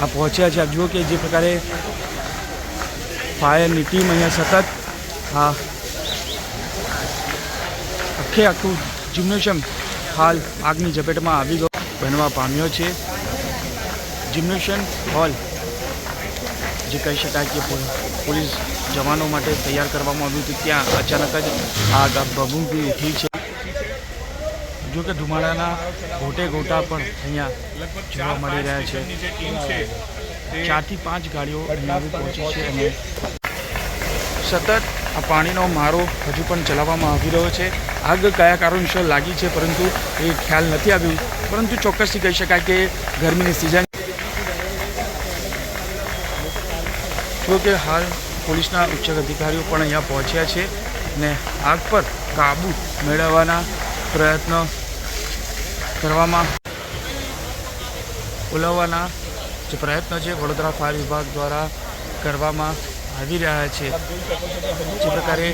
આ પહોંચ્યા છે। આપ જુઓ કે જે પ્રકારે ફાયરની ટીમ અહીંયા સતત આ આખું જિમ્નેશિયમ હાલ આગની ઝપેટમાં આવી ગયો બનવા પામ્યો છે। જિમ્નેશિયમ હોલ જે કહી શકાય કે પોલીસ જવાનો માટે તૈયાર કરવામાં આવ્યું હતું, ત્યાં અચાનક જ આગ ભભૂકી ઉઠી છે। જો કે ધુમાડાના ગોટે ગોટા પણ અહીંયા જોવા મળી રહ્યા છે। 4 થી 5 ગાડીઓ અહીંયા પહોંચી છે અને સતત આ પાણીનો મારો હજુ પણ ચલાવવામાં આવી રહ્યો છે। આગ કયા કારણસર લાગી છે પરંતુ એ ખ્યાલ નથી આવ્યું, પરંતુ ચોક્કસથી કહી શકાય કે ગરમીની સિઝન જો કે હાલ પોલીસના ઉચ્ચ અધિકારીઓ પણ અહીંયા પહોંચ્યા છે અને આગ પર કાબૂ મેળવવાના પ્રયત્નો કરવામાં બોલાવવાના જે પ્રયત્નો છે વડોદરા ફાયર વિભાગ દ્વારા કરવામાં આવી રહ્યા છે। જે પ્રકારે